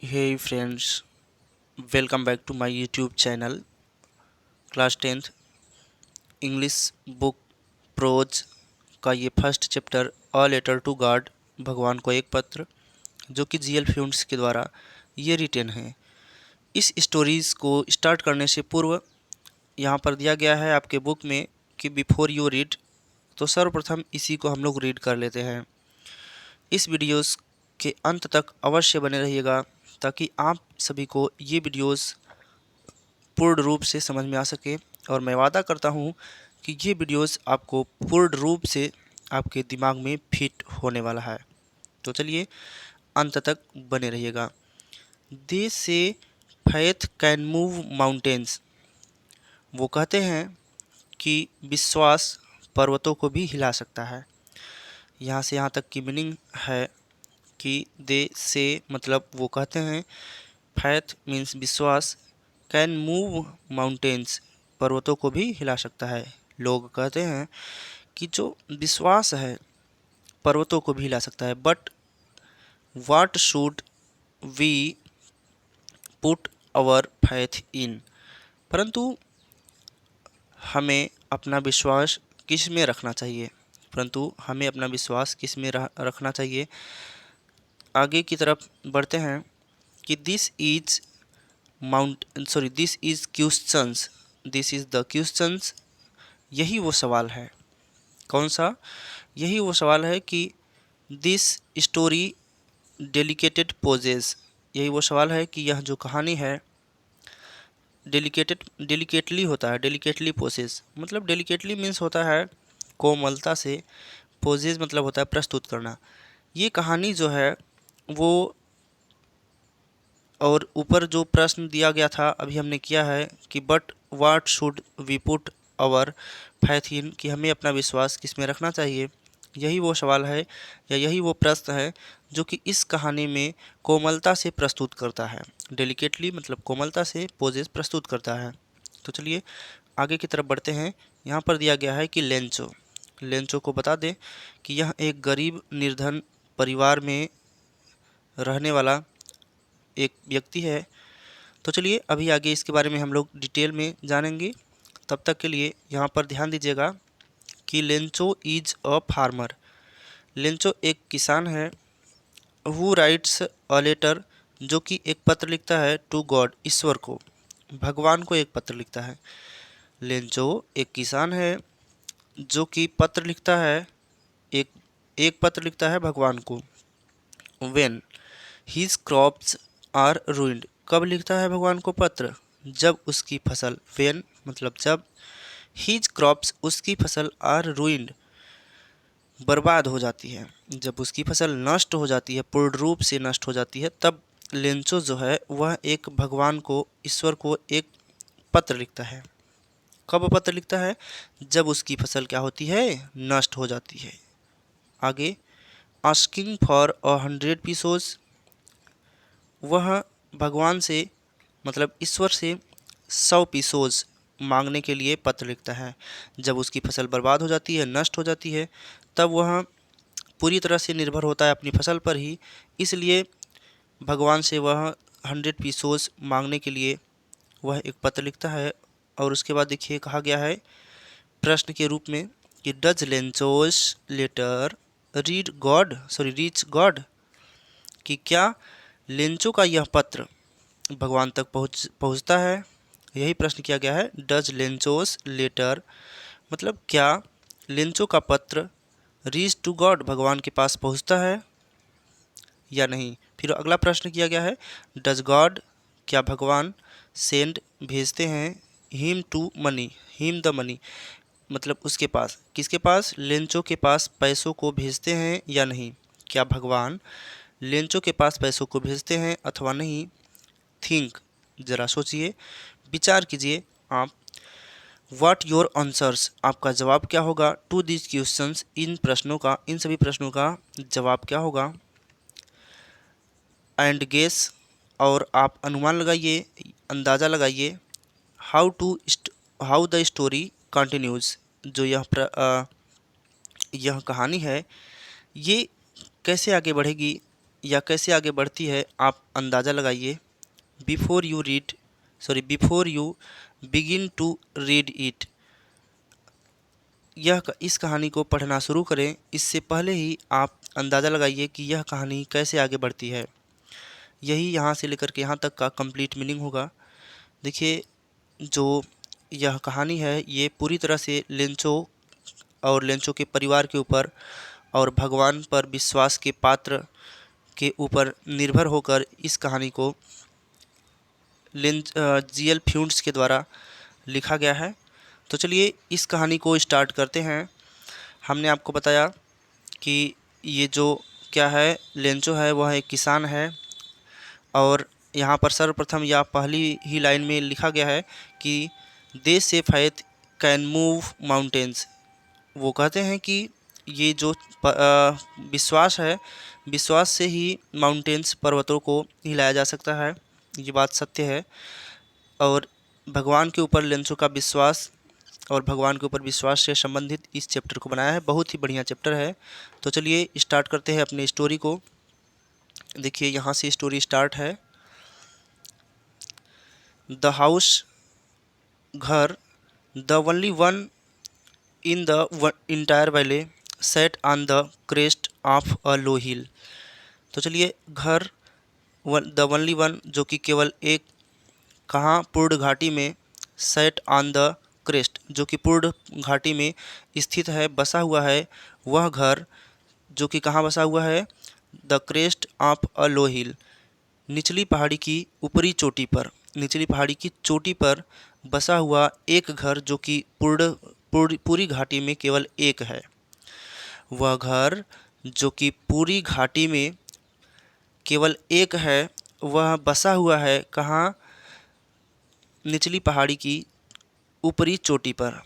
Hey friends, welcome back to my YouTube channel class 10th English book prose का ये first chapter a letter to God भगवान को एक पत्र जो कि जीएल फ्यूंट्स के द्वारा ये रिटेन है। इस स्टोरीज़ को स्टार्ट करने से पूर्व यहाँ पर दिया गया है आपके बुक में कि बिफोर यू रीड, तो सर्वप्रथम इसी को हम लोग रीड कर लेते हैं। इस वीडियोस के अंत तक अवश्य बने रहिएगा ताकि आप सभी को ये वीडियोस पूर्ण रूप से समझ में आ सके, और मैं वादा करता हूँ कि ये वीडियोस आपको पूर्ण रूप से आपके दिमाग में फिट होने वाला है। तो चलिए अंत तक बने रहिएगा। दे से फैथ कैन मूव माउंटेन्स, वो कहते हैं कि विश्वास पर्वतों को भी हिला सकता है। यहाँ से यहाँ तक की मीनिंग है कि दे से मतलब वो कहते हैं, फैथ मीन्स विश्वास, कैन मूव माउंटेन्स पर्वतों को भी हिला सकता है। लोग कहते हैं कि जो विश्वास है पर्वतों को भी हिला सकता है। But what should we put our faith in, परंतु हमें अपना विश्वास किस में रखना चाहिए, रखना चाहिए। आगे की तरफ बढ़ते हैं कि this is questions, this is the questions, यही वो सवाल है। कौन सा? यही वो सवाल है कि दिस स्टोरी डेलिकेटेड पोजेस, यही वो सवाल है कि यह जो कहानी है डेलिकेटली होता है। डेलिकेटली पोसेस मतलब डेलिकेटली मीन्स होता है कोमलता से, पोजेस मतलब होता है प्रस्तुत करना। ये कहानी जो है वो, और ऊपर जो प्रश्न दिया गया था अभी हमने किया है कि but what should we put our faith in, कि हमें अपना विश्वास किस में रखना चाहिए। यही वो सवाल है या यही वो प्रश्न है जो कि इस कहानी में कोमलता से प्रस्तुत करता है। डेलिकेटली मतलब कोमलता से पोजेस प्रस्तुत करता है। तो चलिए आगे की तरफ बढ़ते हैं। यहाँ पर दिया गया है कि लेंचो को बता दें कि यह एक गरीब निर्धन परिवार में रहने वाला एक व्यक्ति है। तो चलिए अभी आगे इसके बारे में हम लोग डिटेल में जानेंगे। तब तक के लिए यहाँ पर ध्यान दीजिएगा कि Lencho is a farmer, Lencho एक किसान है। हु राइट्स अ लेटर, जो कि एक पत्र लिखता है, टू गॉड ईश्वर को, भगवान को एक पत्र लिखता है। लेंचो एक किसान है जो कि पत्र लिखता है, एक एक पत्र लिखता है भगवान को। When his crops are ruined, कब लिखता है भगवान को पत्र? जब उसकी फसल, वेन मतलब जब, हीज क्रॉप्स उसकी फसल, आर रूइंड बर्बाद हो जाती है। जब उसकी फसल नष्ट हो जाती है, पूर्ण रूप से नष्ट हो जाती है, तब लेंचो जो है वह एक भगवान को, ईश्वर को एक पत्र लिखता है। कब पत्र लिखता है? जब उसकी फसल क्या होती है? नष्ट हो जाती है। आगे आस्किंग फॉर 100 पीसोस, वह भगवान से मतलब ईश्वर से 100 पीसोस मांगने के लिए पत्र लिखता है। जब उसकी फसल बर्बाद हो जाती है, नष्ट हो जाती है, तब वह पूरी तरह से निर्भर होता है अपनी फसल पर ही, इसलिए भगवान से वह 100 पीसोस मांगने के लिए वह एक पत्र लिखता है। और उसके बाद देखिए कहा गया है प्रश्न के रूप में कि डज लेंचोस लेटर रीच गॉड, कि क्या लेंचो का यह पत्र भगवान तक पहुंचता है। यही प्रश्न किया गया है। डज लेंचोस लेटर मतलब क्या लेंचो का पत्र रीच टू गॉड भगवान के पास पहुंचता है या नहीं। फिर अगला प्रश्न किया गया है, डज गॉड, क्या भगवान सेंड भेजते हैं, him to money, him the money मतलब उसके पास, किसके पास? लेंचो के पास पैसों को भेजते हैं या नहीं। क्या भगवान लेंचो के पास पैसों को भेजते हैं अथवा नहीं। थिंक, ज़रा सोचिए, विचार कीजिए आप। व्हाट योर आंसर्स, आपका जवाब क्या होगा। टू दिस क्वेश्चंस, इन प्रश्नों का, इन सभी प्रश्नों का जवाब क्या होगा। एंड गेस, और आप अनुमान लगाइए, अंदाज़ा लगाइए। हाउ द स्टोरी कंटिन्यूज़, जो यह कहानी है ये कैसे आगे बढ़ेगी, या कैसे आगे बढ़ती है आप अंदाज़ा लगाइए। Before you begin to read it, इस कहानी को पढ़ना शुरू करें इससे पहले ही आप अंदाज़ा लगाइए कि यह कहानी कैसे आगे बढ़ती है। यही यहाँ से लेकर के यहाँ तक का कंप्लीट मीनिंग होगा। देखिए, जो यह कहानी है ये पूरी तरह से लेंचो और लेंचो के परिवार के ऊपर और भगवान पर विश्वास के पात्र के ऊपर निर्भर होकर इस कहानी को जीएल फ्यूंट्स के द्वारा लिखा गया है। तो चलिए इस कहानी को स्टार्ट करते हैं। हमने आपको बताया कि ये जो क्या है, लेंचो है वह एक किसान है और यहाँ पर सर्वप्रथम या पहली ही लाइन में लिखा गया है कि दे से फैथ कैन मूव माउंटेन्स। वो कहते हैं कि ये जो विश्वास है, विश्वास से ही माउंटेन्स पर्वतों को हिलाया जा सकता है। ये बात सत्य है। और भगवान के ऊपर लेंचो का विश्वास और भगवान के ऊपर विश्वास से संबंधित इस चैप्टर को बनाया है। बहुत ही बढ़िया चैप्टर है। तो चलिए स्टार्ट करते हैं अपने स्टोरी को। देखिए यहाँ से स्टोरी स्टार्ट है। द हाउस, घर, the only one in the entire valley set on the crest of a low hill. तो चलिए घर, द ओनली वन जो कि केवल एक, कहाँ, पूर्ण घाटी में, सेट ऑन द क्रेस्ट जो कि पूर्ण घाटी में स्थित है, बसा हुआ है वह घर जो कि कहाँ बसा हुआ है, the crest of a low हिल, निचली पहाड़ी की ऊपरी चोटी पर, निचली पहाड़ी की चोटी पर बसा हुआ एक घर जो कि पूरी घाटी में केवल एक है। वह घर जो कि पूरी घाटी में केवल एक है, वह बसा हुआ है कहाँ, निचली पहाड़ी की ऊपरी चोटी पर।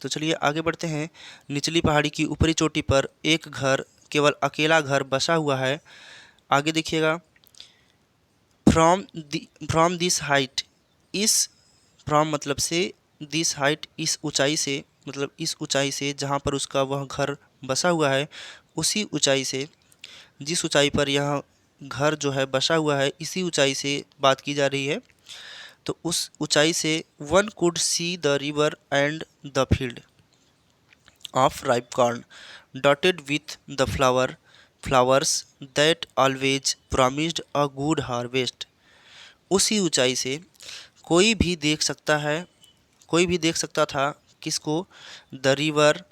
तो चलिए आगे बढ़ते हैं। निचली पहाड़ी की ऊपरी चोटी पर एक घर, केवल अकेला घर बसा हुआ है। आगे देखिएगा, फ्रॉम दिस हाइट, इस, फ्रॉम मतलब से, दिस हाइट इस ऊंचाई से, मतलब इस ऊंचाई से जहाँ पर उसका वह घर बसा हुआ है, उसी ऊंचाई से, जिस ऊंचाई पर यह घर जो है बसा हुआ है, इसी ऊंचाई से बात की जा रही है। तो उस ऊंचाई से one could see the river and the field of ripe corn dotted with the flowers that always promised a good harvest. उसी ऊंचाई से कोई भी देख सकता है, कोई भी देख सकता था किसको, द रिवर,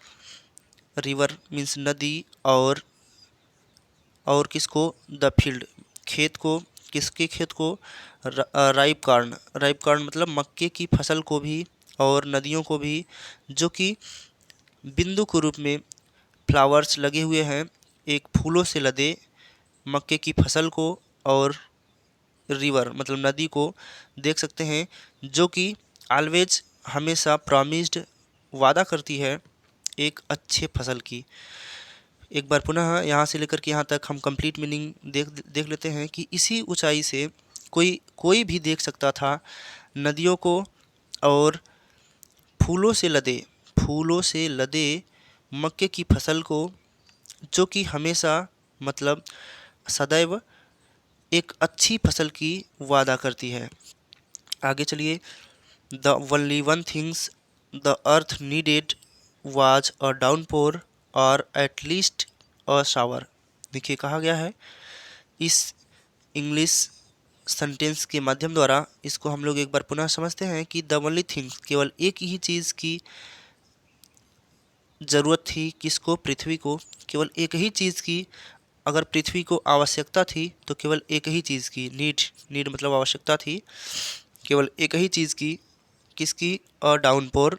रिवर मीन्स नदी, और किसको, द फील्ड खेत को, किसके खेत को, राइप कार्न मतलब मक्के की फसल को भी, और नदियों को भी जो कि बिंदु के रूप में फ्लावर्स लगे हुए हैं, एक फूलों से लदे मक्के की फसल को, और रिवर मतलब नदी को देख सकते हैं जो कि ऑलवेज हमेशा प्रॉमिस्ड वादा करती है एक अच्छे फसल की। एक बार पुनः यहाँ से लेकर के यहाँ तक हम कंप्लीट मीनिंग देख लेते हैं कि इसी ऊंचाई से कोई भी देख सकता था नदियों को और फूलों से लदे मक्के की फसल को, जो कि हमेशा मतलब सदैव एक अच्छी फसल की वादा करती है। आगे चलिए, the only one things the earth needed was a downpour और एट लीस्ट अ शावर। देखिए कहा गया है, इस इंग्लिश सेंटेंस के माध्यम द्वारा इसको हम लोग एक बार पुनः समझते हैं कि द ओनली थिंग्स, केवल एक ही चीज़ की ज़रूरत थी, किसको, पृथ्वी को। केवल एक ही चीज़ की अगर पृथ्वी को आवश्यकता थी तो केवल एक ही चीज़ की, नीड मतलब आवश्यकता थी केवल एक ही चीज़ की, किसकी, अ डाउनपोर,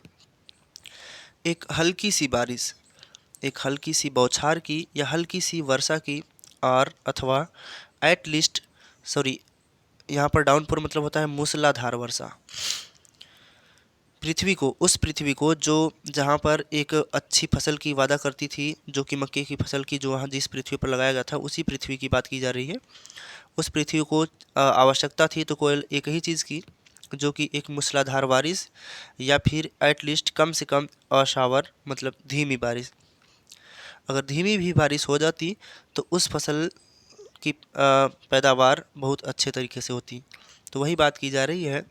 एक हल्की सी बारिश, एक हल्की सी बौछार की या हल्की सी वर्षा की, और अथवा एट लीस्ट, सॉरी यहाँ पर डाउनपोर मतलब होता है मूसलाधार वर्षा। पृथ्वी को, उस पृथ्वी को जो जहाँ पर एक अच्छी फसल की वादा करती थी, जो कि मक्के की फसल की, जो वहाँ जिस पृथ्वी पर लगाया गया था उसी पृथ्वी की बात की जा रही है। उस पृथ्वी को आवश्यकता थी तो केवल एक ही चीज़ की, जो कि एक मूसलाधार बारिश या फिर एटलीस्ट कम से कम अशावर मतलब धीमी बारिश। अगर धीमी भी बारिश हो जाती तो उस फसल की पैदावार बहुत अच्छे तरीके से होती। तो वही बात की जा रही है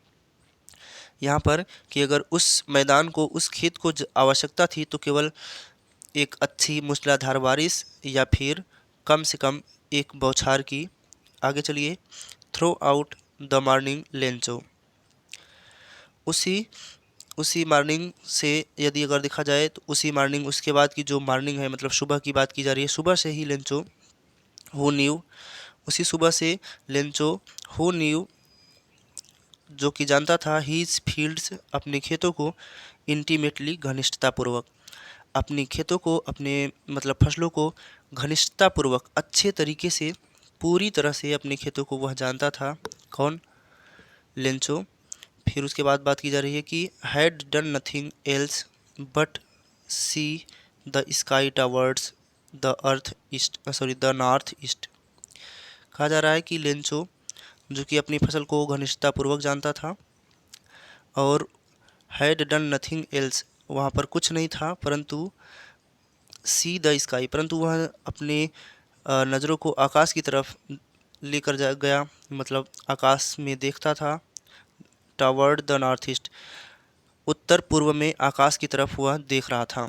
यहाँ पर कि अगर उस मैदान को, उस खेत को आवश्यकता थी तो केवल एक अच्छी मूसलाधार बारिश या फिर कम से कम एक बौछार की। आगे चलिए, throw out the morning Lencho. उसी उसी मॉर्निंग से यदि अगर देखा जाए तो उसी मॉर्निंग, उसके बाद की जो मॉर्निंग है मतलब सुबह की बात की जा रही है, सुबह से ही लेंचो हु न्यू, उसी सुबह से लेंचो हु न्यू जो कि जानता था, हीज फील्ड्स अपने खेतों को, इंटीमेटली घनिष्ठतापूर्वक, अपनी खेतों को, अपने मतलब फसलों को घनिष्ठतापूर्वक अच्छे तरीके से, पूरी तरह से अपने खेतों को वह जानता था। कौन? लेंचो। फिर उसके बाद बात की जा रही है कि had done nothing else but see the sky towards the north east. कहा जा रहा है कि लेंचो जो कि अपनी फसल को घनिष्ठतापूर्वक जानता था और हैड डन नथिंग एल्स, वहाँ पर कुछ नहीं था परंतु सी द स्काई, परंतु वह अपने नज़रों को आकाश की तरफ लेकर जा गया, मतलब आकाश में देखता था। टावर्ड द नॉर्थ ईस्ट, उत्तर पूर्व में आकाश की तरफ वह देख रहा था।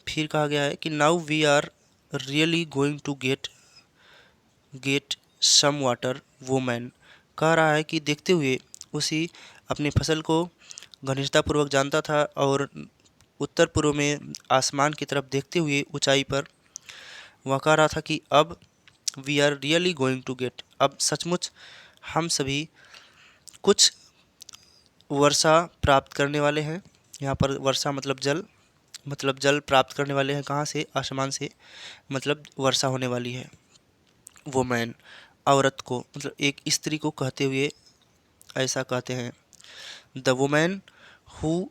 फिर कहा गया है कि now we are really going to get some water women. कह रहा है कि देखते हुए, उसी अपनी फसल को घनिष्ठतापूर्वक जानता था और उत्तर पूर्व में आसमान की तरफ देखते हुए ऊंचाई पर वह कह रहा था कि अब we are really going to get, अब सचमुच हम सभी कुछ वर्षा प्राप्त करने वाले हैं। यहाँ पर वर्षा मतलब जल प्राप्त करने वाले हैं। कहाँ से? आसमान से, मतलब वर्षा होने वाली है। वुमेन, औरत को, मतलब एक स्त्री को कहते हुए ऐसा कहते हैं। The women who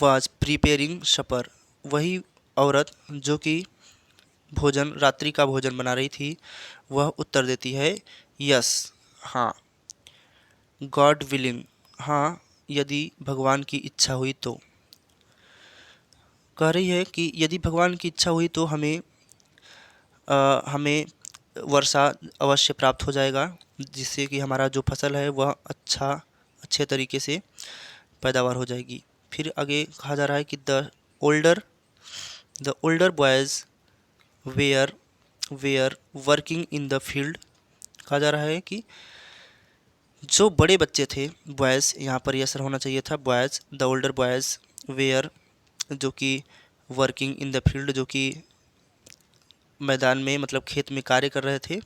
was preparing supper, वही औरत जो कि भोजन, रात्रि का भोजन बना रही थी, वह उत्तर देती है यस, हाँ। गॉड विलिंग, हाँ यदि भगवान की इच्छा हुई तो। कह रही है कि यदि भगवान की इच्छा हुई तो हमें वर्षा अवश्य प्राप्त हो जाएगा, जिससे कि हमारा जो फसल है वह अच्छे तरीके से पैदावार हो जाएगी। फिर आगे कहा जा रहा है कि the older boys were working in the field. कहा जा रहा है कि जो बड़े बच्चे थे, बॉयज़, यहाँ पर यह सर होना चाहिए था boys, the older boys were, जो कि वर्किंग इन द फील्ड, जो कि मैदान में मतलब खेत में कार्य कर रहे थे।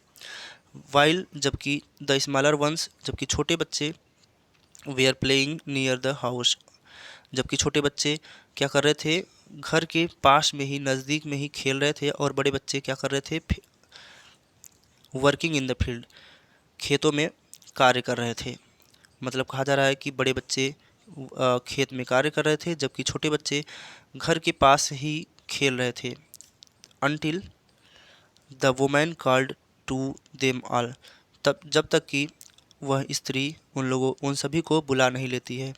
वाइल, जबकि द स्मॉलर वंस, जबकि छोटे बच्चे, were playing near the house, जबकि छोटे बच्चे क्या कर रहे थे? घर के पास में ही, नज़दीक में ही खेल रहे थे। और बड़े बच्चे क्या कर रहे थे? वर्किंग इन द फील्ड, खेतों में कार्य कर रहे थे। मतलब कहा जा रहा है कि बड़े बच्चे खेत में कार्य कर रहे थे, जबकि छोटे बच्चे घर के पास ही खेल रहे थे। Until the women called to them all, तब जब तक कि वह स्त्री उन सभी को बुला नहीं लेती है।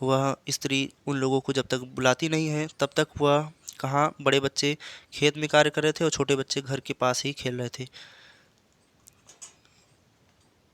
वह स्त्री उन लोगों को जब तक बुलाती नहीं है तब तक वह कहाँ, बड़े बच्चे खेत में कार्य कर रहे थे और छोटे बच्चे घर के पास ही खेल रहे थे।